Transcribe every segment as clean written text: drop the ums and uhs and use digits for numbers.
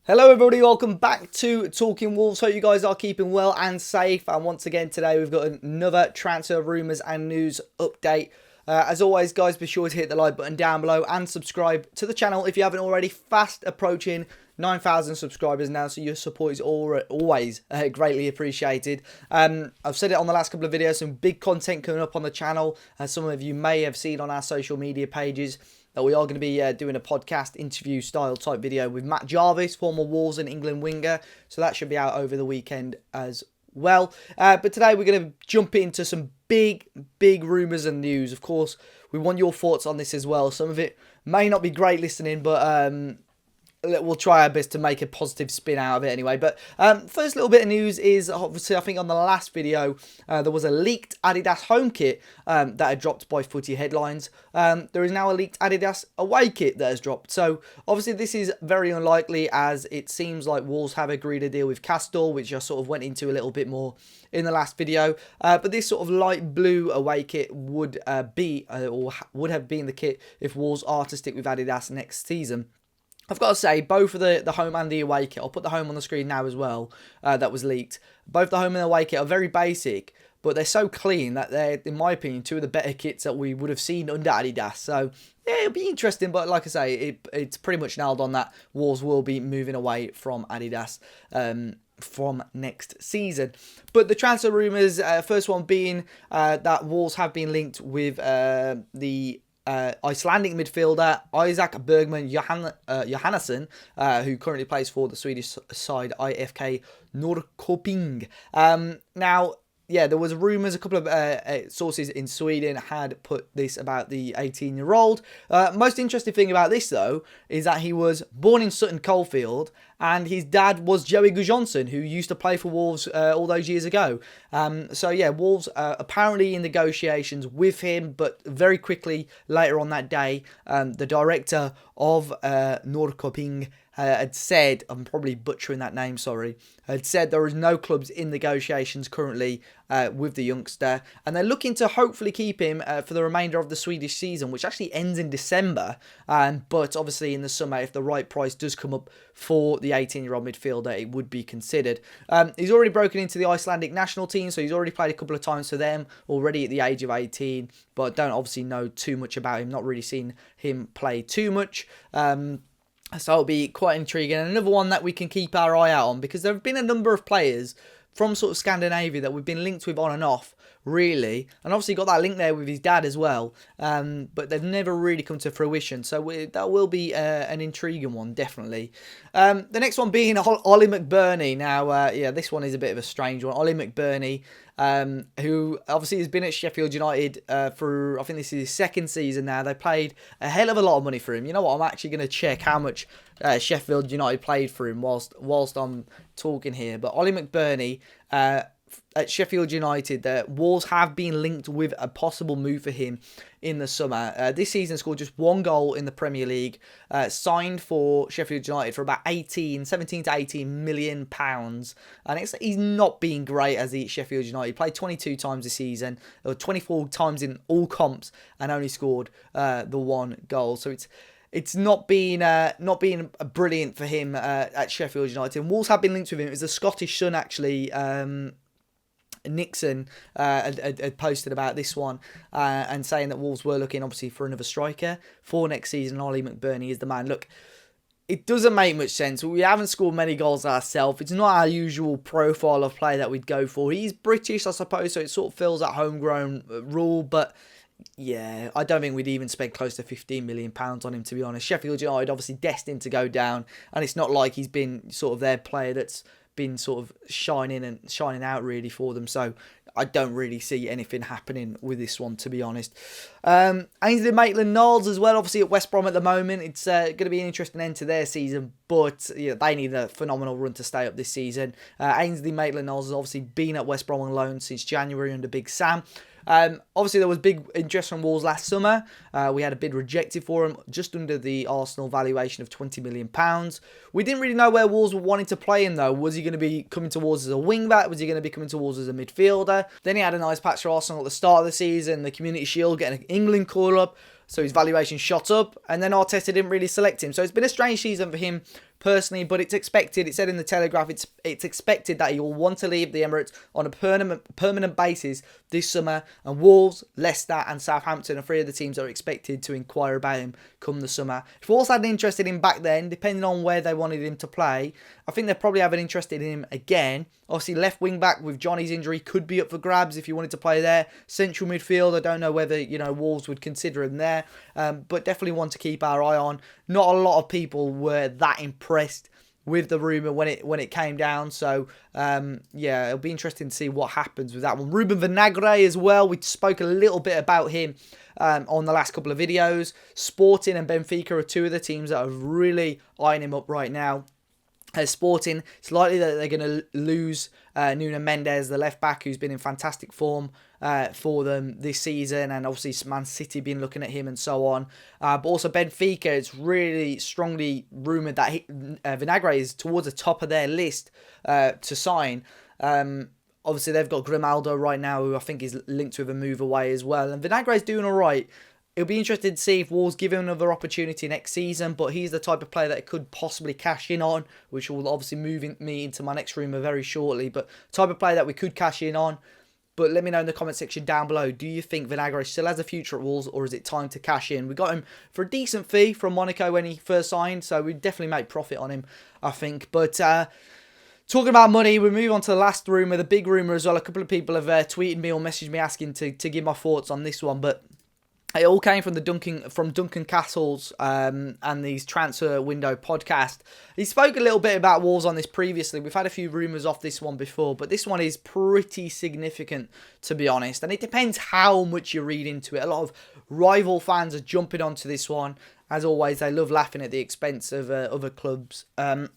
Hello everybody, welcome back to Talking Wolves. Hope you guys are keeping well and safe. And once again today we've got another transfer rumours and news update. As always guys, be sure to hit the like button down below and subscribe to the channel if you haven't already. Fast approaching 9,000 subscribers now, so your support is always greatly appreciated. I've said it on the last couple of videos, some big content coming up on the channel, as some of you may have seen on our social media pages. That we are going to be doing a podcast interview style type video with Matt Jarvis, former Wolves and England winger. So that should be out over the weekend as well. But today we're going to jump into some big rumours and news. Of course, we want your thoughts on this as well. Some of it may not be great listening, but we'll try our best to make a positive spin out of it anyway. But first little bit of news is, obviously, I think on the last video, there was a leaked Adidas home kit that had dropped by Footy Headlines. There is now a leaked Adidas away kit that has dropped. So, obviously, this is very unlikely, as it seems like Wolves have agreed a deal with Castor, which I sort of went into a little bit more in the last video. But this sort of light blue away kit would would have been the kit if Wolves are to stick with Adidas next season. I've got to say, both of the home and the away kit, I'll put the home on the screen now as well, that was leaked. Both the home and the away kit are very basic, but they're so clean that they're, in my opinion, two of the better kits that we would have seen under Adidas. So, yeah, it'll be interesting, but like I say, it's pretty much nailed on that Wolves will be moving away from Adidas from next season. But the transfer rumours, first one being that Wolves have been linked with the Icelandic midfielder Isak Bergman Johannesson, who currently plays for the Swedish side IFK Norrköping. Now, yeah, there was rumours, a couple of sources in Sweden had put this about the 18-year-old. Most interesting thing about this, though, is that he was born in Sutton Coldfield, and his dad was Joey Gudjonsson, who used to play for Wolves all those years ago. So, yeah, Wolves apparently in negotiations with him, but very quickly later on that day, the director of Norrköping had said, I'm probably butchering that name, sorry, had said there is no clubs in negotiations currently with the youngster, and they're looking to hopefully keep him for the remainder of the Swedish season, which actually ends in December, but obviously in the summer, if the right price does come up for the 18-year-old midfielder, it would be considered. He's already broken into the Icelandic national team, so he's already played a couple of times for them already at the age of 18, but don't obviously know too much about him, not really seen him play too much. So it'll be quite intriguing. And another one that we can keep our eye out on, because there have been a number of players from sort of Scandinavia that we've been linked with on and off, really. And obviously got that link there with his dad as well. But they've never really come to fruition. So that will be an intriguing one, definitely. The next one being Ollie McBurnie. Now, yeah, this one is a bit of a strange one. Ollie McBurnie, who obviously has been at Sheffield United for, I think this is his second season now. They paid a hell of a lot of money for him. You know what? I'm actually going to check how much Sheffield United played for him whilst I'm talking here. But Ollie McBurnie, at Sheffield United, Wolves have been linked with a possible move for him in the summer. This season scored just one goal in the Premier League, signed for Sheffield United for about 17 to 18 million pounds, and he's not been great as he at Sheffield United. He played 22 times this season, or 24 times in all comps, and only scored the one goal. So it's not been brilliant for him at Sheffield United. And Wolves have been linked with him. It was the Scottish Sun, actually, Nixon had posted about this one and saying that Wolves were looking obviously for another striker for next season. Ollie McBurnie is the man. Look, it doesn't make much sense. We haven't scored many goals ourselves. It's not our usual profile of player that we'd go for. He's British, I suppose, so it sort of fills that homegrown rule, but yeah, I don't think we'd even spend close to £15 million on him, to be honest. Sheffield United obviously destined to go down, and it's not like he's been sort of their player that's been sort of shining out really for them. So I don't really see anything happening with this one, to be honest. Ainsley MaitlandNiles as well, obviously at West Brom at the moment. It's going to be an interesting end to their season, but yeah, they need a phenomenal run to stay up this season. Ainsley MaitlandNiles has obviously been at West Brom on loan since January under Big Sam. Obviously, there was big interest from Wolves last summer. We had a bid rejected for him, just under the Arsenal valuation of £20 million. We didn't really know where Wolves were wanting to play him, though. Was he going to be coming towards as a wing-back? Was he going to be coming towards as a midfielder? Then he had a nice patch for Arsenal at the start of the season, the Community Shield, getting an England call-up. So his valuation shot up, and then Arteta didn't really select him. So it's been a strange season for him personally, but it's expected. It said in the Telegraph it's expected that he will want to leave the Emirates on a permanent basis this summer. And Wolves, Leicester and Southampton are three of the teams that are expected to inquire about him come the summer. If Wolves had an interest in him back then, depending on where they wanted him to play, I think they probably have an interest in him again. Obviously, left wing back with Johnny's injury could be up for grabs if you wanted to play there. Central midfield, I don't know whether, Wolves would consider him there, but definitely one to keep our eye on. Not a lot of people were that impressed with the rumour when it came down. So, yeah, it'll be interesting to see what happens with that one. Ruben Vinagre as well. We spoke a little bit about him on the last couple of videos. Sporting and Benfica are two of the teams that are really eyeing him up right now. Sporting, it's likely that they're going to lose Nuno Mendes, the left back, who's been in fantastic form for them this season, and obviously Man City been looking at him and so on. But also Benfica, it's really strongly rumoured that Vinagre is towards the top of their list to sign. Obviously they've got Grimaldo right now, who I think is linked with a move away as well, and Vinagre is doing all right. It'll be interesting to see if Wolves give him another opportunity next season, but he's the type of player that it could possibly cash in on, which will obviously move me into my next rumour very shortly, but type of player that we could cash in on. But let me know in the comment section down below, do you think Vinagre still has a future at Wolves, or is it time to cash in? We got him for a decent fee from Monaco when he first signed, so we definitely make profit on him, I think. But talking about money, we move on to the last rumour, the big rumour as well. A couple of people have tweeted me or messaged me asking to give my thoughts on this one, but it all came from Duncan Castles and these transfer window podcast. He spoke a little bit about Wolves on this previously. We've had a few rumours off this one before, but this one is pretty significant, to be honest. And it depends how much you read into it. A lot of rival fans are jumping onto this one. As always, they love laughing at the expense of other clubs. Well,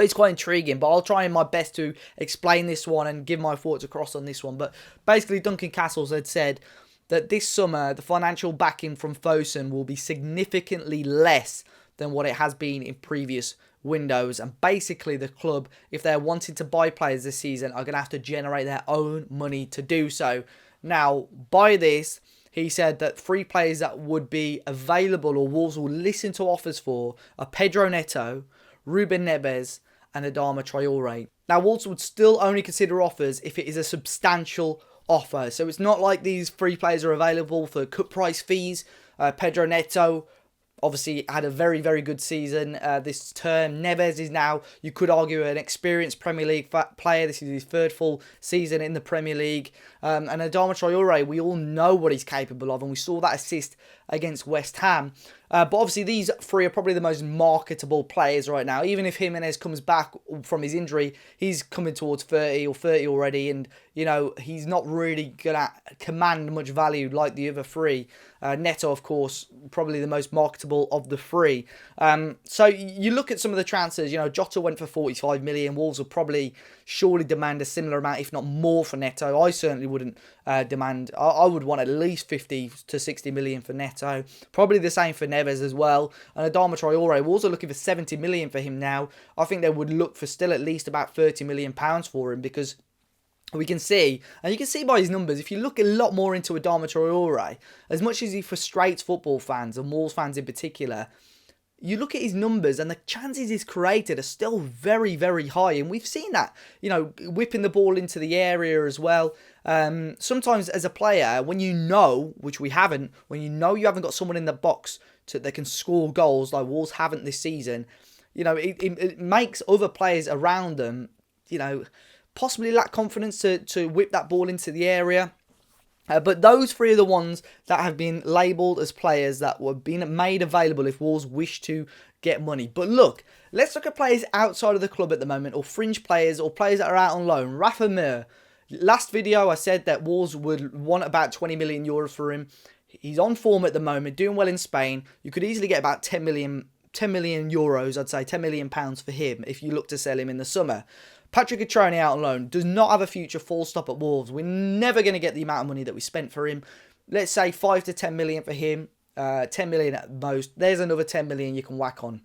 it's quite intriguing, but I'll try my best to explain this one and give my thoughts across on this one. But basically, Duncan Castles had said that this summer, the financial backing from Fosun will be significantly less than what it has been in previous windows. And basically, the club, if they're wanting to buy players this season, are going to have to generate their own money to do so. Now, by this, he said that three players that would be available or Wolves will listen to offers for are Pedro Neto, Ruben Neves and Adama Traore. Now, Wolves would still only consider offers if it is a substantial offer. So it's not like these three players are available for cut price fees. Pedro Neto obviously had a very, very good season this term. Neves is now, you could argue, an experienced Premier League player. This is his third full season in the Premier League. And Adama Traore, we all know what he's capable of, and we saw that assist against West Ham. But obviously these three are probably the most marketable players right now. Even if Jimenez comes back from his injury, he's coming towards 30 or 30 already, and he's not really going to command much value like the other three. Neto, of course, probably the most marketable of the three. So you look at some of the transfers. Jota went for 45 million. Wolves will probably surely demand a similar amount, if not more, for Neto. I certainly wouldn't demand. I would want at least 50 to 60 million for Neto. Probably the same for Neves as well. And Adama Traore, Wolves are looking for 70 million for him now. I think they would look for still at least about 30 million pounds for him, because we can see, and you can see by his numbers, if you look a lot more into Adama Traore, as much as he frustrates football fans and Wolves fans in particular, you look at his numbers and the chances he's created are still very, very high. And we've seen that, whipping the ball into the area as well. Sometimes as a player, when which we haven't, when you haven't got someone in the box that can score goals like Wolves haven't this season, it makes other players around them, possibly lack confidence to whip that ball into the area. But those three are the ones that have been labelled as players that were being made available if Wolves wish to get money. But look, let's look at players outside of the club at the moment, or fringe players, or players that are out on loan. Rafa Mir. Last video I said that Wolves would want about 20 million euros for him. He's on form at the moment, doing well in Spain. You could easily get about 10 million euros, I'd say 10 million pounds for him if you look to sell him in the summer. Patrick Traore out on loan does not have a future, full stop, at Wolves. We're never going to get the amount of money that we spent for him. Let's say 5 to 10 million for him, 10 million at most. There's another 10 million you can whack on.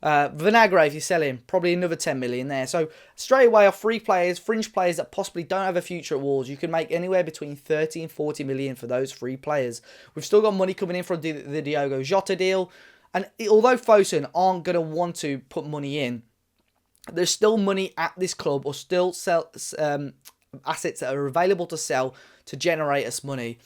Vinagre, if you sell him, probably another 10 million there. So straight away off three players, fringe players that possibly don't have a future at Wolves, you can make anywhere between 30 and 40 million for those three players. We've still got money coming in from the Diogo Jota deal. And although Fosun aren't going to want to put money in, there's still money at this club, or still assets that are available to sell to generate us money.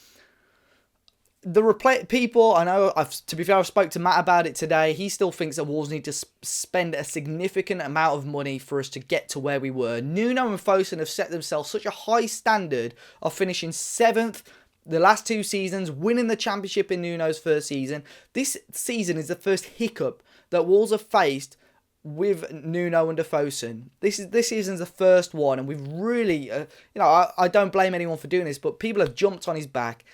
The people, I know, to be fair, I've spoke to Matt about it today. He still thinks that Wolves need to spend a significant amount of money for us to get to where we were. Nuno and Fosun have set themselves such a high standard of finishing 7th the last 2 seasons, winning the championship in Nuno's first season. This season is the first hiccup that Wolves have faced with Nuno under Fosun. This season's the first one, and we've really, I don't blame anyone for doing this, but people have jumped on his back.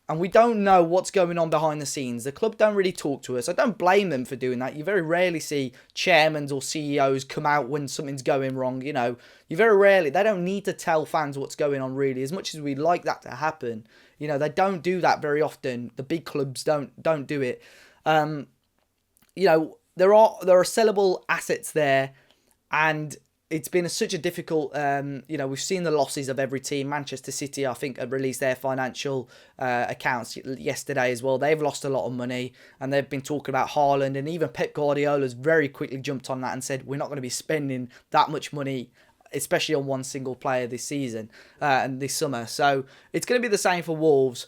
And we don't know what's going on behind the scenes. The club don't really talk to us. I don't blame them for doing that. You very rarely see chairmen or CEOs come out when something's going wrong. You very rarely. They don't need to tell fans what's going on, really. As much as we'd like that to happen, they don't do that very often. The big clubs don't do it. There are sellable assets there, and it's been such a difficult, we've seen the losses of every team. Manchester City, I think, have released their financial accounts yesterday as well. They've lost a lot of money, and they've been talking about Haaland, and even Pep Guardiola's very quickly jumped on that and said, we're not going to be spending that much money, especially on one single player this season and this summer. So it's going to be the same for Wolves.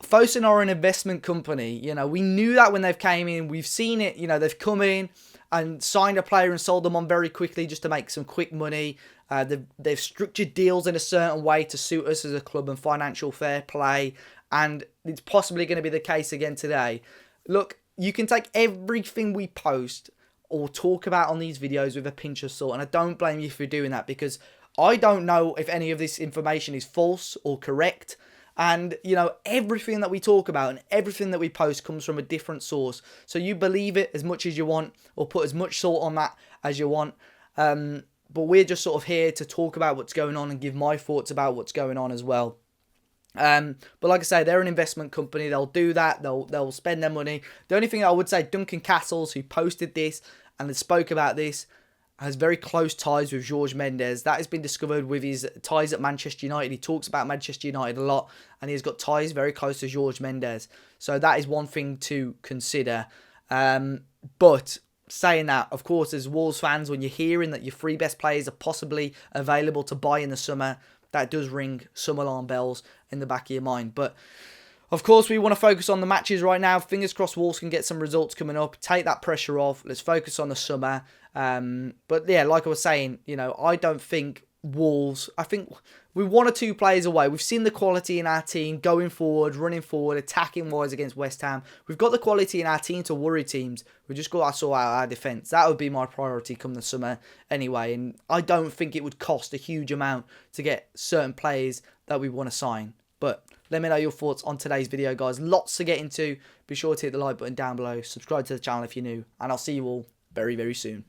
Fosun are an investment company. We knew that when they've came in. We've seen it. They've come in and signed a player and sold them on very quickly just to make some quick money. They've structured deals in a certain way to suit us as a club and financial fair play. And it's possibly going to be the case again today. Look, you can take everything we post or talk about on these videos with a pinch of salt. And I don't blame you for doing that, because I don't know if any of this information is false or correct. And, everything that we talk about and everything that we post comes from a different source. So you believe it as much as you want, or put as much salt on that as you want. But we're just sort of here to talk about what's going on and give my thoughts about what's going on as well. But like I say, they're an investment company. They'll do that. They'll spend their money. The only thing I would say, Duncan Castles, who posted this and spoke about this, has very close ties with Jorge Mendes. That has been discovered with his ties at Manchester United. He talks about Manchester United a lot, and he's got ties very close to Jorge Mendes. So that is one thing to consider. But saying that, of course, as Wolves fans, when you're hearing that your 3 best players are possibly available to buy in the summer, that does ring some alarm bells in the back of your mind. But of course, we want to focus on the matches right now. Fingers crossed Wolves can get some results coming up. Take that pressure off. Let's focus on the summer. But yeah, like I was saying, I don't think Wolves, I think we're 1 or 2 players away. We've seen the quality in our team going forward, running forward, attacking wise against West Ham. We've got the quality in our team to worry teams. We've just got to sort out our defence. That would be my priority come the summer anyway. And I don't think it would cost a huge amount to get certain players that we want to sign. But let me know your thoughts on today's video, guys. Lots to get into. Be sure to hit the like button down below. Subscribe to the channel if you're new. And I'll see you all very, very soon.